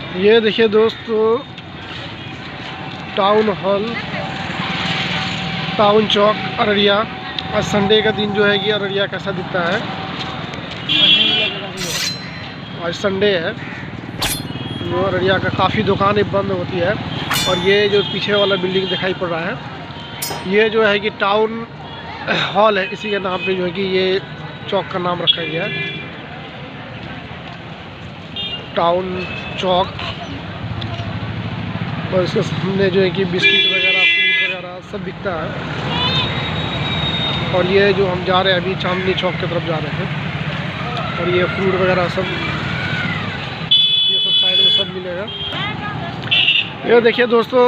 ये देखिए दोस्तों, टाउन हॉल, टाउन चौक, अररिया। आज संडे का दिन जो है कि अररिया कैसा दिखता है। आज संडे है, जो अररिया का काफ़ी दुकानें बंद होती है। और ये जो पीछे वाला बिल्डिंग दिखाई पड़ रहा है, ये जो है कि टाउन हॉल है। इसी के नाम पे जो है कि ये चौक का नाम रखा गया है, टाउन चौक। और इसके सामने जो है कि बिस्किट वगैरह, फ्रूट वगैरह सब बिकता है। और ये जो हम जा रहे हैं अभी चांदनी चौक की तरफ जा रहे हैं, और ये फ्रूट वगैरह सब, ये सब साइड में सब मिलेगा। ये देखिए दोस्तों,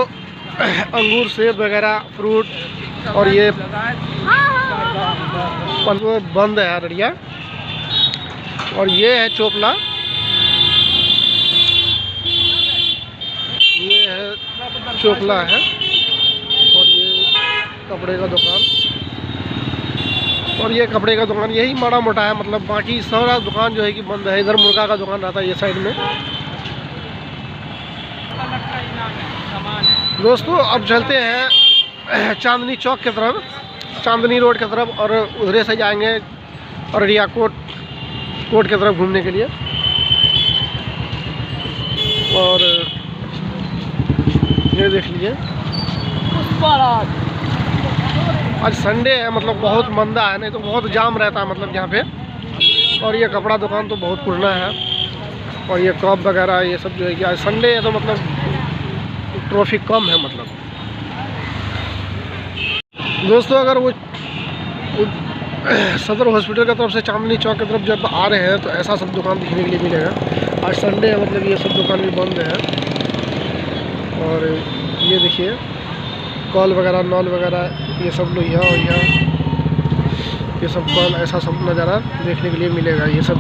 अंगूर, सेब वगैरह फ्रूट। और ये बंद है अररिया। और ये है चोपला, ये है चोपला है। और ये कपड़े का दुकान, और ये कपड़े का दुकान यही माड़ा मोटा है, मतलब बाकी सारा दुकान जो है कि बंद है। इधर मुर्गा का दुकान रहता है ये साइड में। दोस्तों अब चलते हैं चांदनी चौक की तरफ, चांदनी रोड की तरफ, और उधरे से जाएंगे अररिया कोर्ट की तरफ घूमने के लिए। और ये देख लीजिए, आज संडे है, मतलब बहुत मंदा है, नहीं तो बहुत जाम रहता है मतलब यहाँ पे। और ये कपड़ा दुकान तो बहुत पुराना है। और ये कप वगैरह ये सब जो है कि आज संडे है तो मतलब ट्रैफिक कम है। मतलब दोस्तों अगर वो सदर हॉस्पिटल की तरफ से चांदनी चौक की तरफ जब आ रहे हैं तो ऐसा सब दुकान दिखने के लिए मिलेगा। आज संडे है, मतलब ये सब दुकान भी बंद है। और ये देखिए कॉल वगैरह, नॉल वगैरह ये सब लोहिया और ये सब कॉल, ऐसा सब नज़ारा देखने के लिए मिलेगा। ये सब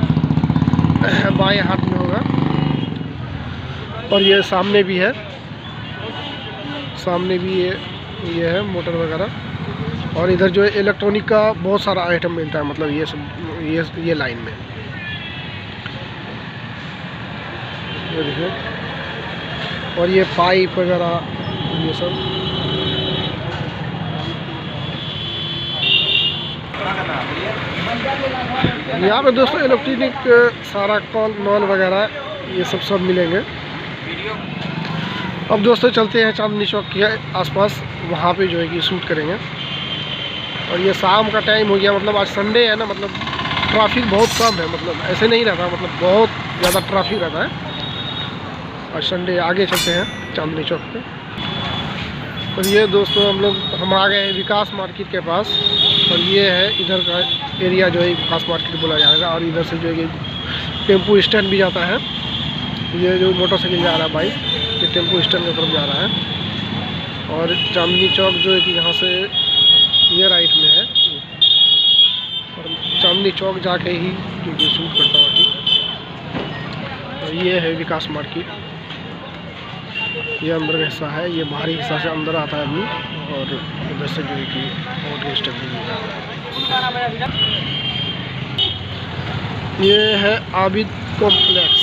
बाएं हाथ में होगा। और ये सामने भी है, सामने भी ये है मोटर वगैरह। और इधर जो है इलेक्ट्रॉनिक का बहुत सारा आइटम मिलता है, मतलब ये सब ये लाइन में। ये देखिए, और ये पाइप वगैरह ये सब। यहाँ पे दोस्तों इलेक्ट्रॉनिक सारा कॉल नॉल वगैरह ये सब मिलेंगे। अब दोस्तों चलते हैं चांदनी चौक के आसपास, वहाँ पे जो है कि शूट करेंगे। और ये शाम का टाइम हो गया, मतलब आज संडे है ना, मतलब ट्रैफिक बहुत कम है, मतलब ऐसे नहीं रहता, मतलब बहुत ज़्यादा ट्रैफिक रहता है आज संडे। आगे चलते हैं चांदनी चौक पे। और ये दोस्तों हम आ गए हैं विकास मार्केट के पास। और ये है इधर का एरिया जो है विकास मार्केट बोला जाएगा। और इधर से जो है कि टेम्पो स्टैंड भी जाता है। ये जो मोटरसाइकिल जा रहा है बाइक, ये टेम्पो स्टैंड की तरफ जा रहा है। और चांदनी चौक जो है कि यहाँ से ये राइट में है। और चांदनी चौक जाके ही जो कि शूट करता हूँ अभी। और ये है विकास मार्केट, ये अंदर का हिस्सा है, ये बाहरी हिस्सा से अंदर आता है आदमी। और उधर से जो है कि ऑटो स्टैंड भी मिलता है। ये है आबिद कॉम्प्लेक्स।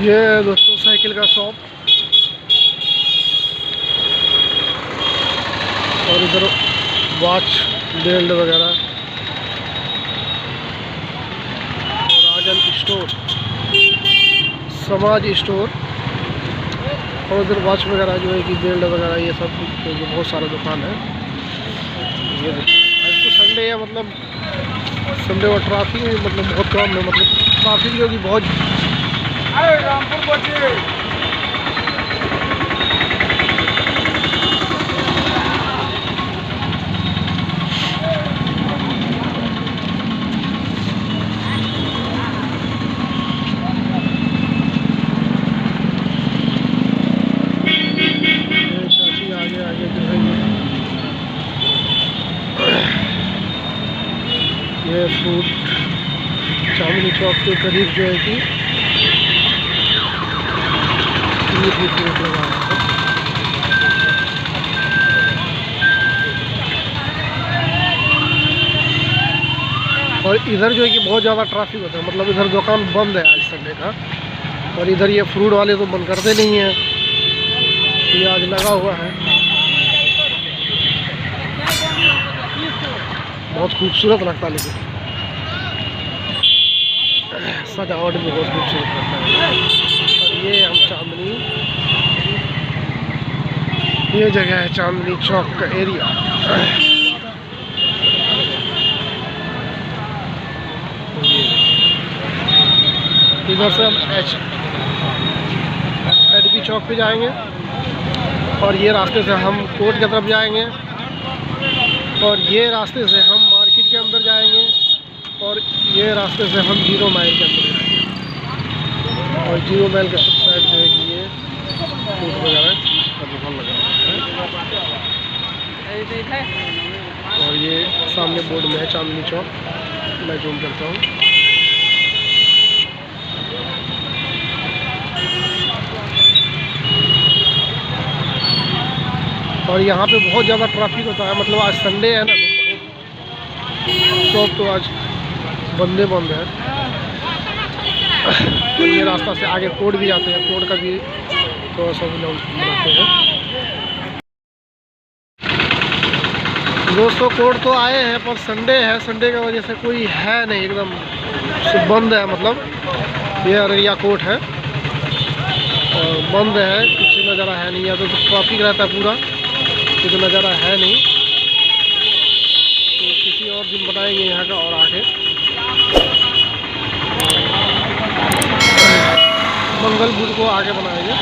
ये दोस्तों साइकिल का शॉप। और इधर वॉच, बेल्ट वगैरह। राजन स्टोर, समाज स्टोर। और उधर वॉच वगैरह जो है कि बेल्ट वगैरह ये सब बहुत सारा दुकान है। ये आज तो संडे है, मतलब संडे और ट्रैफिक भी मतलब बहुत कम है, मतलब ट्रैफिक जो कि बहुत। रामपुर पहुंचे। चाची आगे जो है ये फ्रूट चांदनी चौक के करीब जो है कि फ्रूट लगा है। और इधर जो है कि बहुत ज़्यादा ट्रैफिक होता है, मतलब इधर दुकान बंद है आज संडे का। और इधर ये फ्रूट वाले तो बंद करते नहीं हैं, ये आज लगा हुआ है। बहुत खूबसूरत लगता है, लेकिन सजावट भी बहुत खूबसूरत लगता है। और ये हम चांदनी, ये जगह है चांदनी चौक का एरिया। इधर से हम HDP चौक पे जाएंगे और ये रास्ते से हम कोर्ट की तरफ जाएंगे और ये रास्ते से हम मार्केट के अंदर जाएंगे और ये रास्ते से हम 0 माइल के अंदर जाएंगे। और 0 माइल के साइड जो है कि ये कोर्ट वगैरह का दुकान लगा है। और ये सामने बोर्ड में है चांदनी चौक, मैं जूम करता हूँ। और यहाँ पे बहुत ज़्यादा ट्रैफिक होता है, मतलब आज संडे है ना, शॉप तो आज बंद है। तो ये रास्ता से आगे कोर्ट भी जाते हैं, कोर्ट का भी थोड़ा सा लोग बनाते हैं। दोस्तों कोर्ट तो आए हैं पर संडे है, संडे की वजह से कोई है नहीं, एकदम बंद है। मतलब ये अररिया कोर्ट है और बंद है, कुछ नज़ारा है नहीं। या तो ट्रैफिक रहता है पूरा, कुछ नज़ारा है नहीं। तो किसी और दिन बताएंगे यहाँ का और आके। मंगल बुध को आगे बनाएंगे।